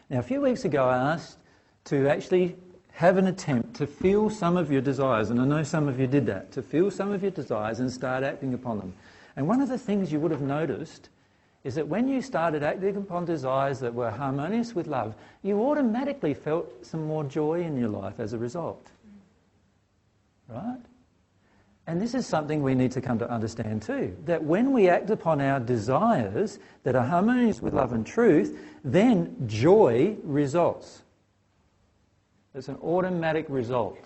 Now, a few weeks ago I asked to actually have an attempt to feel some of your desires, and I know some of you did that, to feel some of your desires and start acting upon them. And one of the things you would have noticed is that when you started acting upon desires that were harmonious with love, you automatically felt some more joy in your life as a result. Right? And this is something we need to come to understand too, that when we act upon our desires that are harmonious with love and truth, then joy results. It's an automatic result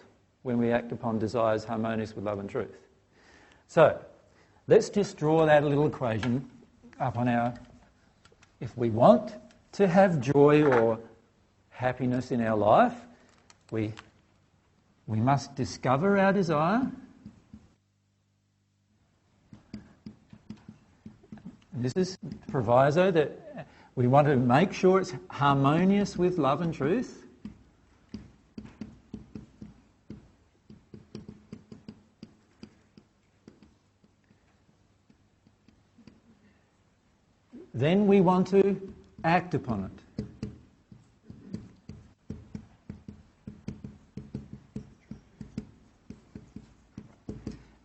when we act upon desires harmonious with love and truth. So, let's just draw that little equation up on our... If we want to have joy or happiness in our life, we must discover our desire. And this is proviso that we want to make sure it's harmonious with love and truth. Then we want to act upon it.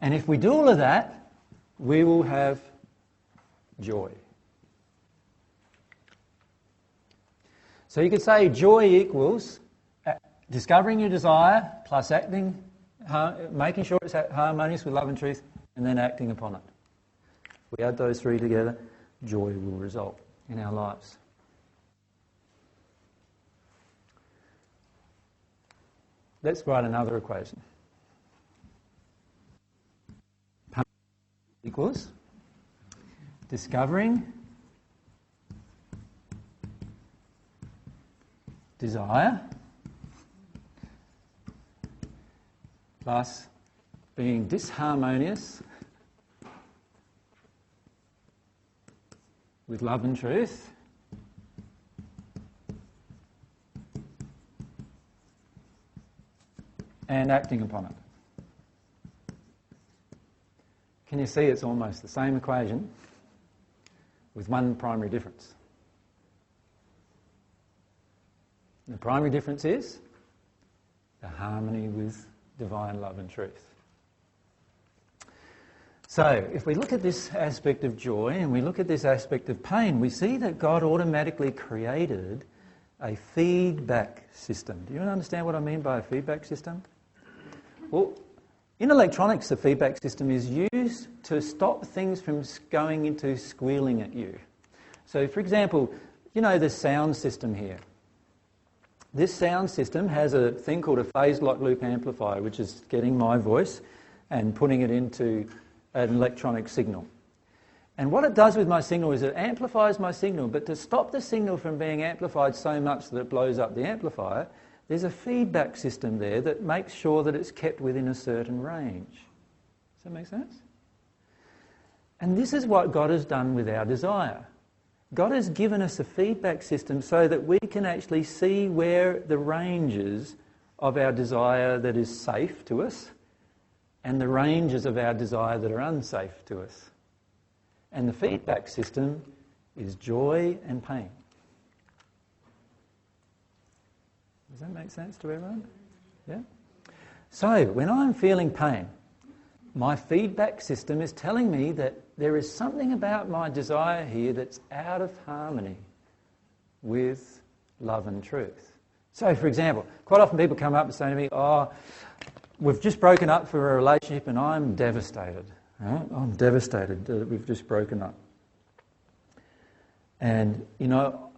And if we do all of that, we will have joy. So you could say joy equals discovering your desire plus acting, making sure it's harmonious with love and truth, and then acting upon it. If we add those three together, joy will result in our lives. Let's write another equation. Equals discovering desire plus being disharmonious with love and truth and acting upon it. Can you see it's almost the same equation with one primary difference? The primary difference is the harmony with divine love and truth. So, if we look at this aspect of joy and we look at this aspect of pain, we see that God automatically created a feedback system. Do you understand what I mean by a feedback system? Well, in electronics, the feedback system is used to stop things from going into squealing at you. So, for example, you know the sound system here. This sound system has a thing called a phase lock loop amplifier, which is getting my voice and putting it into an electronic signal. And what it does with my signal is it amplifies my signal, but to stop the signal from being amplified so much that it blows up the amplifier, there's a feedback system there that makes sure that it's kept within a certain range. Does that make sense? And this is what God has done with our desire. God has given us a feedback system so that we can actually see where the ranges of our desire that is safe to us and the ranges of our desire that are unsafe to us. And the feedback system is joy and pain. Does that make sense to everyone? Yeah? So, when I'm feeling pain, my feedback system is telling me that there is something about my desire here that's out of harmony with love and truth. So, for example, quite often people come up and say to me, "Oh, we've just broken up for a relationship and I'm devastated. Right? I'm devastated that we've just broken up. And, you know,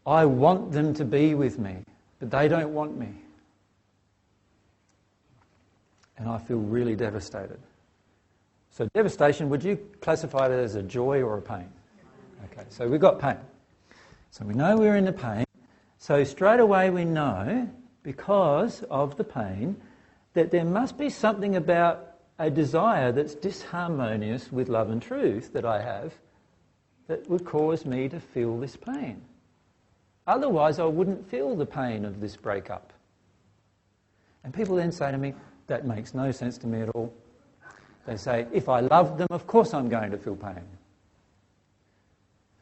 I want them to be with me, but they don't want me. And I feel really devastated." So devastation, would you classify it as a joy or a pain? Okay, so we've got pain. So we know we're in the pain. So straight away we know, because of the pain, that there must be something about a desire that's disharmonious with love and truth that I have that would cause me to feel this pain. Otherwise I wouldn't feel the pain of this breakup. And people then say to me, "That makes no sense to me at all." They say, "If I love them, of course I'm going to feel pain."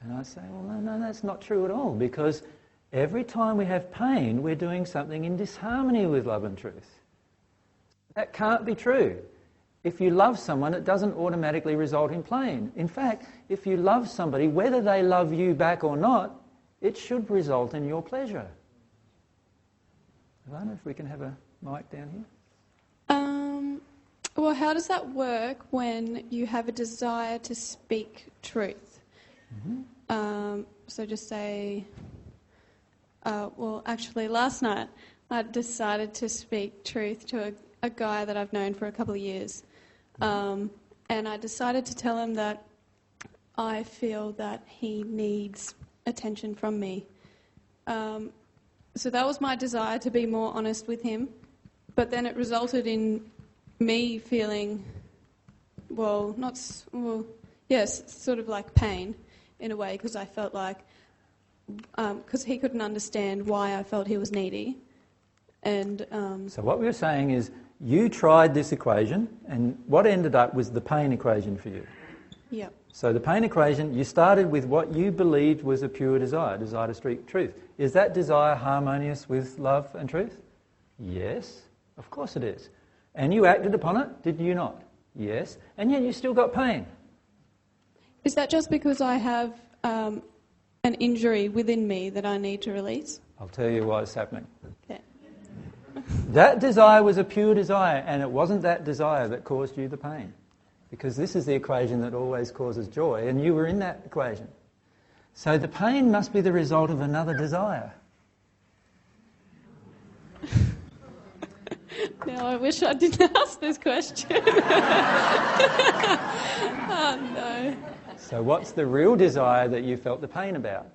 And I say, well, no, that's not true at all, because Every time we have pain, we're doing something in disharmony with love and truth. That can't be true. If you love someone, it doesn't automatically result in pain. In fact, if you love somebody, whether they love you back or not, it should result in your pleasure. I don't know if we can have a mic down here. Well, how does that work when you have a desire to speak truth? Mm-hmm. So just say, well, actually last night I decided to speak truth to a guy that I've known for a couple of years. And I decided to tell him that I feel that he needs attention from me. So that was my desire, to be more honest with him. But then it resulted in me feeling, sort of like pain in a way, because I felt like, because he couldn't understand why I felt he was needy. And so what we're saying is, you tried this equation, and what ended up was the pain equation for you. Yeah. So the pain equation, you started with what you believed was a pure desire to speak truth. Is that desire harmonious with love and truth? Yes, of course it is. And you acted upon it, did you not? Yes. And yet you still got pain. Is that just because I have an injury within me that I need to release? I'll tell you why it's happening. Okay. That desire was a pure desire, and it wasn't that desire that caused you the pain. Because this is the equation that always causes joy, and you were in that equation. So the pain must be the result of another desire. Now I wish I didn't ask this question. Oh no. So what's the real desire that you felt the pain about?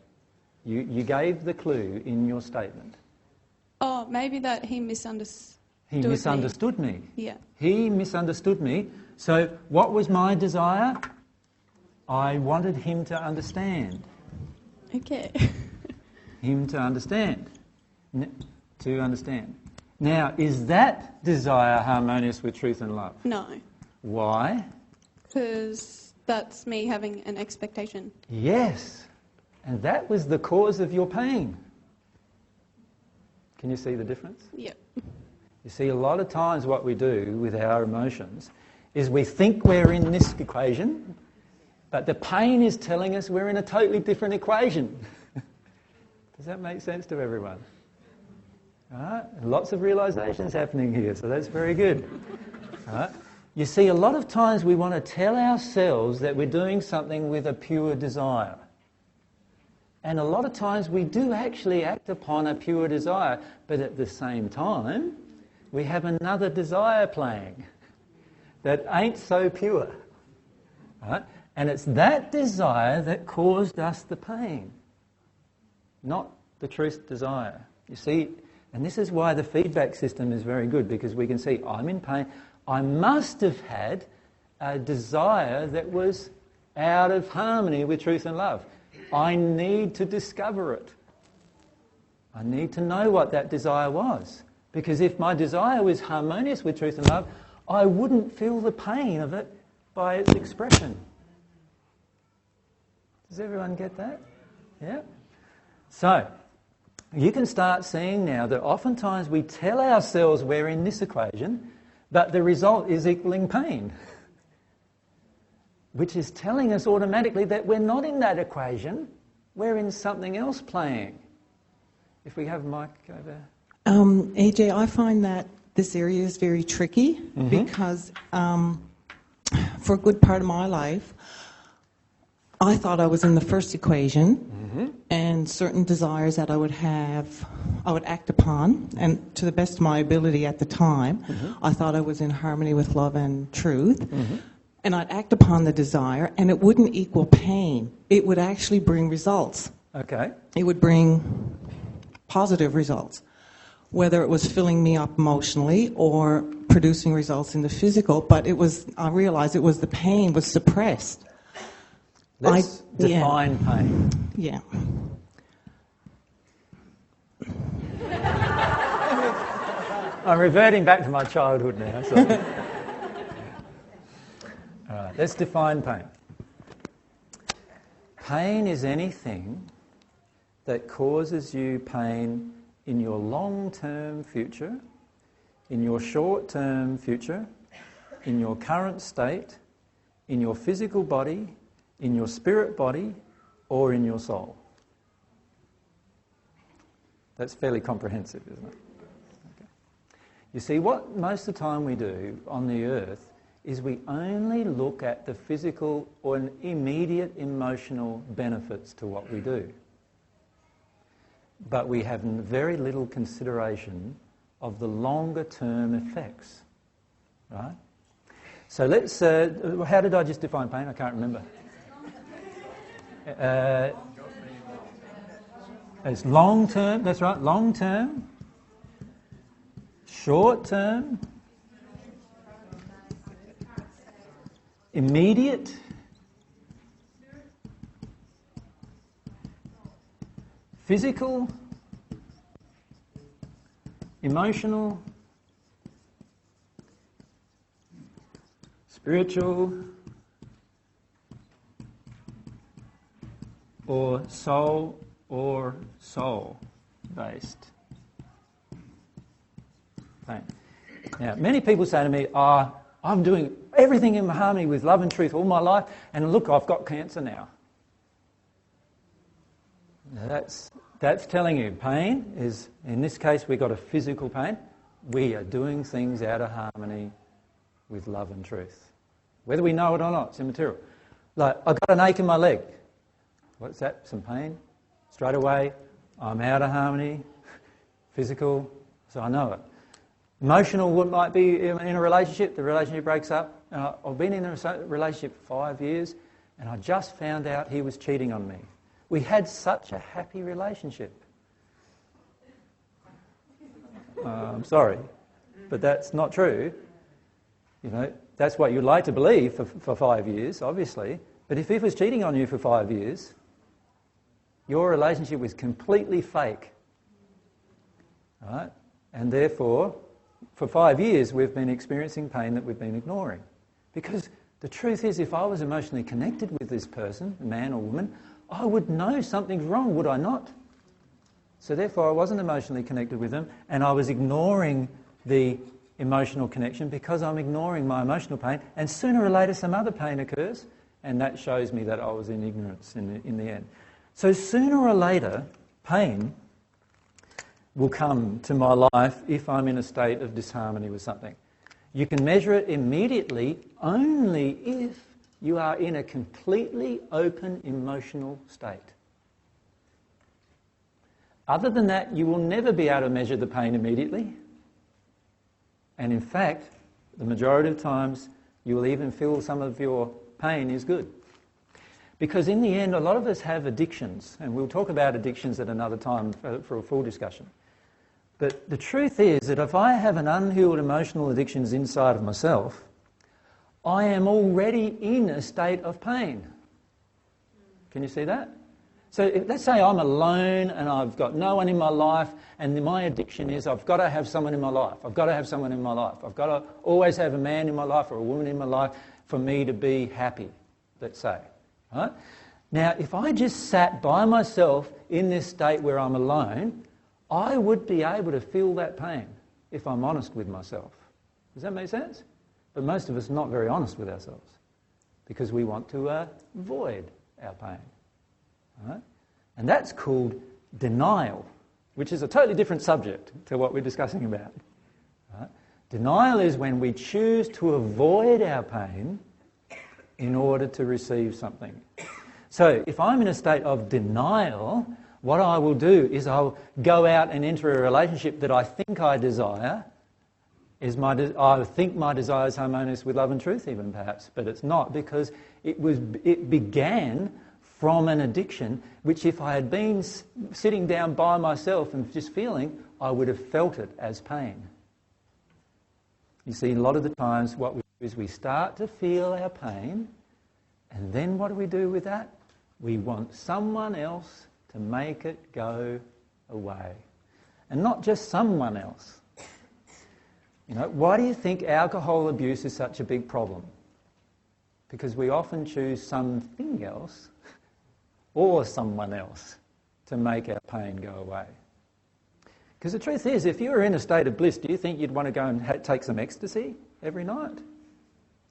You gave the clue in your statement. Oh, maybe that he misunderstood He misunderstood me. Yeah. He misunderstood me. So what was my desire? I wanted him to understand. Okay. Him to understand. To understand. Now, is that desire harmonious with truth and love? No. Why? Because that's me having an expectation. Yes. And that was the cause of your pain. Can you see the difference? Yep. You see, a lot of times what we do with our emotions is we think we're in this equation, but the pain is telling us we're in a totally different equation. Does that make sense to everyone? All right? Lots of realizations happening here, so that's very good. All right? You see, a lot of times we want to tell ourselves that we're doing something with a pure desire. And a lot of times we do actually act upon a pure desire, but at the same time, we have another desire playing that ain't so pure. Right? And it's that desire that caused us the pain, not the truth desire. You see, and this is why the feedback system is very good, because we can see, I'm in pain. I must have had a desire that was out of harmony with truth and love. I need to discover it. I need to know what that desire was. Because if my desire was harmonious with truth and love, I wouldn't feel the pain of it by its expression. Does everyone get that? Yeah? So, you can start seeing now that oftentimes we tell ourselves we're in this equation, but the result is equaling pain. Which is telling us automatically that we're not in that equation, we're in something else playing. If we have Mike over. AJ, I find that this area is very tricky because for a good part of my life, I thought I was in the first equation and certain desires that I would have, I would act upon, and to the best of my ability at the time, I thought I was in harmony with love and truth. And I'd act upon the desire, and it wouldn't equal pain. It would actually bring results. Okay. It would bring positive results, whether it was filling me up emotionally or producing results in the physical. But it was, I realized it was the pain was suppressed. Let's define pain. Yeah. I'm reverting back to my childhood now. So. All right, let's define pain. Pain is anything that causes you pain in your long-term future, in your short-term future, in your current state, in your physical body, in your spirit body, or in your soul. That's fairly comprehensive, isn't it? Okay. You see, what most of the time we do on the earth is we only look at the physical or an immediate emotional benefits to what we do. But we have very little consideration of the longer term effects, right? So let's, how did I just define pain? I can't remember. It's long term, that's right, long term, short term, immediate, physical, emotional, spiritual, or soul-based pain. Now, many people say to me, I'm doing everything in harmony with love and truth all my life, and look, I've got cancer now. That's telling you pain is, in this case, we've got a physical pain. We are doing things out of harmony with love and truth. Whether we know it or not, it's immaterial. Like, I've got an ache in my leg. What's that? Some pain? Straight away, I'm out of harmony. Physical, so I know it. Emotional, what might be in a relationship, the relationship breaks up. I've been in a relationship for 5 years, and I just found out he was cheating on me. We had such a happy relationship. I'm sorry, but that's not true. You know, that's what you'd like to believe for 5 years, obviously. But if he was cheating on you for 5 years, your relationship was completely fake. Right? And therefore, for 5 years, we've been experiencing pain that we've been ignoring. Because the truth is, if I was emotionally connected with this person, man or woman, I would know something's wrong, would I not? So therefore, I wasn't emotionally connected with them, and I was ignoring the emotional connection because I'm ignoring my emotional pain, and sooner or later some other pain occurs, and that shows me that I was in ignorance in the end. So sooner or later, pain will come to my life if I'm in a state of disharmony with something. You can measure it immediately only if you are in a completely open emotional state. Other than that, you will never be able to measure the pain immediately. And in fact, the majority of times, you will even feel some of your pain is good. Because in the end, a lot of us have addictions, and we'll talk about addictions at another time for a full discussion. But the truth is that if I have an unhealed emotional addictions inside of myself, I am already in a state of pain. Can you see that? So let's say I'm alone and I've got no one in my life, and my addiction is I've got to have someone in my life. I've got to have someone in my life. I've got to always have a man in my life or a woman in my life for me to be happy, let's say. Right? Now, if I just sat by myself in this state where I'm alone, I would be able to feel that pain if I'm honest with myself. Does that make sense? But most of us are not very honest with ourselves because we want to avoid our pain. Right? And that's called denial, which is a totally different subject to what we're discussing about. Right? Denial is when we choose to avoid our pain in order to receive something. So if I'm in a state of denial, what I will do is I'll go out and enter a relationship that I think I desire. I think my desire is harmonious with love and truth even perhaps, but it's not, because it began from an addiction which if I had been sitting down by myself and just feeling, I would have felt it as pain. You see, a lot of the times what we do is we start to feel our pain, and then what do we do with that? We want someone else to make it go away. And not just someone else. You know, why do you think alcohol abuse is such a big problem? Because we often choose something else or someone else to make our pain go away. Because the truth is, if you were in a state of bliss, do you think you'd want to go and take some ecstasy every night?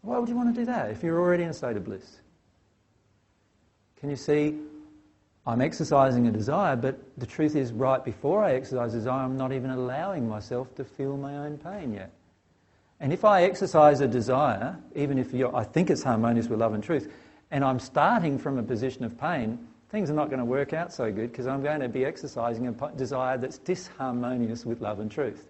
Why would you want to do that if you're already in a state of bliss? Can you see? I'm exercising a desire, but the truth is, right before I exercise a desire, I'm not even allowing myself to feel my own pain yet. And if I exercise a desire, even if I think it's harmonious with love and truth, and I'm starting from a position of pain, things are not going to work out so good because I'm going to be exercising a desire that's disharmonious with love and truth.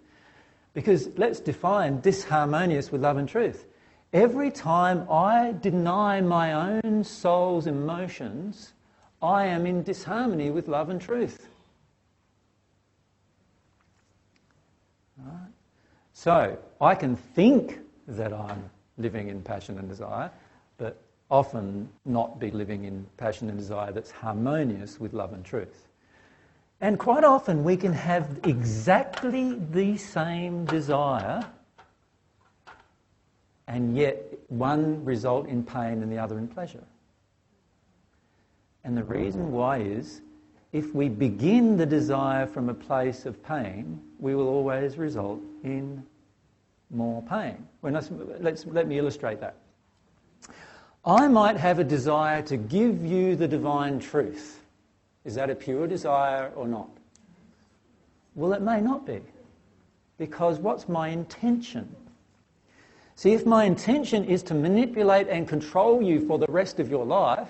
Because let's define disharmonious with love and truth. Every time I deny my own soul's emotions, I am in disharmony with love and truth. Right? So, I can think that I'm living in passion and desire, but often not be living in passion and desire that's harmonious with love and truth. And quite often we can have exactly the same desire and yet one result in pain and the other in pleasure. And the reason why is, if we begin the desire from a place of pain, we will always result in more pain. Let me illustrate that. I might have a desire to give you the divine truth. Is that a pure desire or not? Well, it may not be. Because what's my intention? See, if my intention is to manipulate and control you for the rest of your life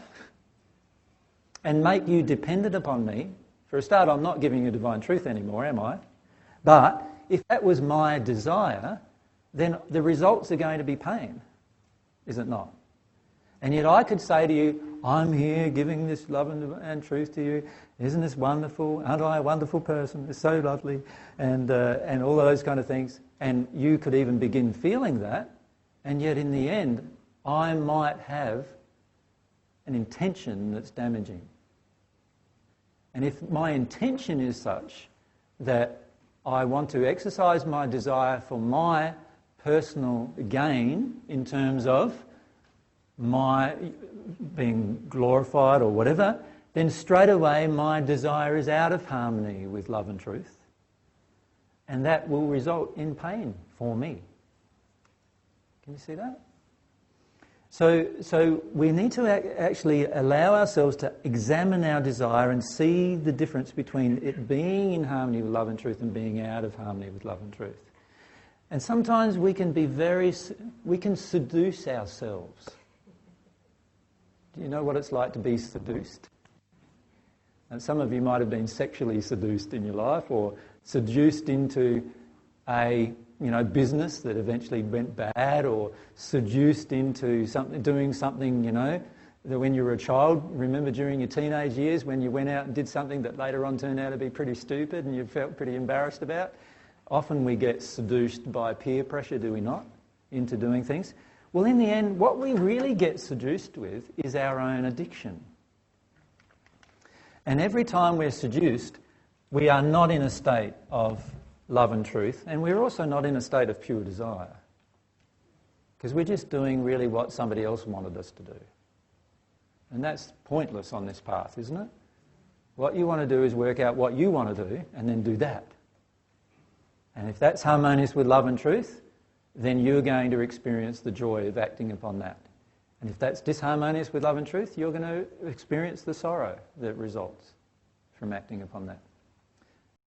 and make you dependent upon me, for a start, I'm not giving you divine truth anymore, am I? But if that was my desire, then the results are going to be pain, is it not? And yet I could say to you, I'm here giving this love and truth to you. Isn't this wonderful? Aren't I a wonderful person? It's so lovely. And all those kind of things. And you could even begin feeling that. And yet in the end, I might have an intention that's damaging. And if my intention is such that I want to exercise my desire for my personal gain in terms of my being glorified or whatever, then straight away my desire is out of harmony with love and truth. And that will result in pain for me. Can you see that? So we need to actually allow ourselves to examine our desire and see the difference between it being in harmony with love and truth and being out of harmony with love and truth. And sometimes we can seduce ourselves. Do you know what it's like to be seduced? And some of you might have been sexually seduced in your life, or seduced into a business that eventually went bad, or seduced into doing something, that when you were a child, remember during your teenage years when you went out and did something that later on turned out to be pretty stupid and you felt pretty embarrassed about? Often we get seduced by peer pressure, do we not, into doing things? Well, in the end, what we really get seduced with is our own addiction. And every time we're seduced, we are not in a state of love and truth, and we're also not in a state of pure desire. Because we're just doing really what somebody else wanted us to do. And that's pointless on this path, isn't it? What you want to do is work out what you want to do, and then do that. And if that's harmonious with love and truth, then you're going to experience the joy of acting upon that. And if that's disharmonious with love and truth, you're going to experience the sorrow that results from acting upon that.